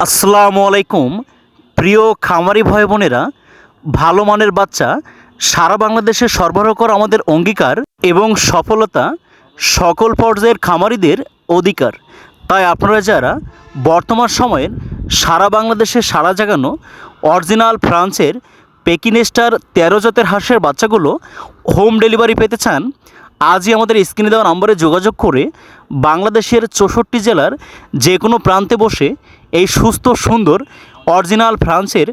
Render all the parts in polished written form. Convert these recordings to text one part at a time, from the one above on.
আসসালামু আলাইকুম। প্রিয় খামারি ভাই বোনেরা, ভালো মানের বাচ্চা সারা বাংলাদেশে সরবরাহ করা আমাদের অঙ্গীকার এবং সফলতা সকল পর্যায়ের খামারিদের অধিকার। তাই আপনারা যারা বর্তমান সময়ের সারা বাংলাদেশে সাড়া জাগানো অরিজিনাল ফ্রান্সের পেকিনেস্টার ১৩ জাতের হাঁসের বাচ্চাগুলো হোম ডেলিভারি পেতে চান, আজই আমাদের স্ক্রিনে দেওয়া নম্বরে যোগাযোগ করে বাংলাদেশের ৬৪ জেলার যে কোনো প্রান্তে বসে এই সুস্থ সুন্দর অরিজিনাল ফ্রান্সের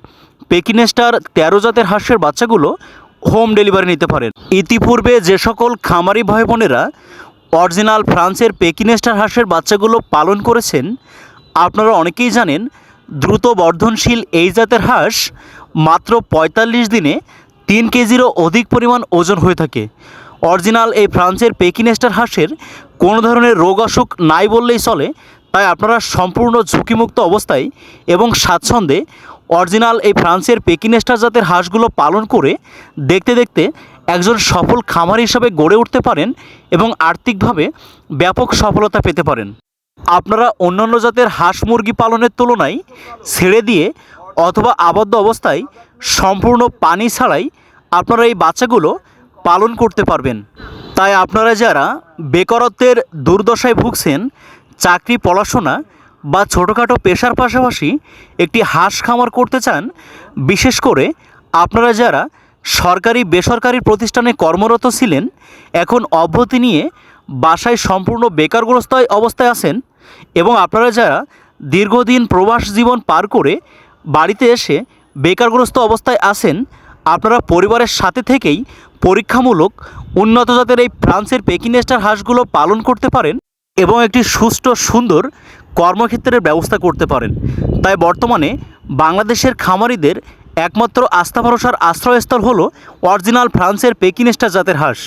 পেকিনেস্টার ১৩ জাতের হাঁসের বাচ্চাগুলো হোম ডেলিভারি নিতে পারেন। ইতিপূর্বে যে সকল খামারি ভাই বোনেরা অরিজিনাল ফ্রান্সের পেকিনেস্টার হাঁসের বাচ্চাগুলো পালন করেছেন, আপনারা অনেকেই জানেন দ্রুত বর্ধনশীল এই জাতের হাঁস মাত্র ৪৫ দিনে ৩ কেজিরও অধিক পরিমাণ ওজন হয়ে থাকে। অরিজিনাল এই ফ্রান্সের পেকিনেস্টার হাঁসের কোনো ধরনের রোগ অসুখ নাই বললেই চলে। তাই আপনারা সম্পূর্ণ ঝুঁকিমুক্ত অবস্থায় এবং স্বাচ্ছন্দ্যে অরিজিনাল এই ফ্রান্সের পেকিনেস্টার জাতের হাঁসগুলো পালন করে দেখতে দেখতে একজন সফল খামার হিসাবে গড়ে উঠতে পারেন এবং আর্থিকভাবে ব্যাপক সফলতা পেতে পারেন। আপনারা অন্যান্য জাতের হাঁস মুরগি পালনের তুলনায় ছেড়ে দিয়ে অথবা আবদ্ধ অবস্থায় সম্পূর্ণ পানি ছাড়াই আপনারা এই বাচ্চাগুলো পালন করতে পারবেন। তাই আপনারা যারা বেকারত্বের দুর্দশায় ভুগছেন, চাকরি পড়াশোনা বা ছোটোখাটো পেশার পাশাপাশি একটি হাঁস খামার করতে চান, বিশেষ করে আপনারা যারা সরকারি বেসরকারি প্রতিষ্ঠানে কর্মরত ছিলেন, এখন অব্যাহতি নিয়ে বাসায় সম্পূর্ণ বেকারগ্রস্ত অবস্থায় আছেন, এবং আপনারা যারা দীর্ঘদিন প্রবাস জীবন পার করে বাড়িতে এসে বেকারগ্রস্ত অবস্থায় আছেন, আপনারা পরিবারের সাথে থেকেই পরীক্ষামূলক উন্নত জাতের এই ফ্রান্সের পেকিনেস্টার হাঁসগুলো পালন করতে পারেন এবং একটি সুষ্ঠু সুন্দর কর্মক্ষেত্রের ব্যবস্থা করতে পারেন। তাই বর্তমানে বাংলাদেশের খামারিদের একমাত্র আস্থা ভরসার আশ্রয়স্থল হলো অরিজিনাল ফ্রান্সের পেকিনেস্টার জাতের হাঁস।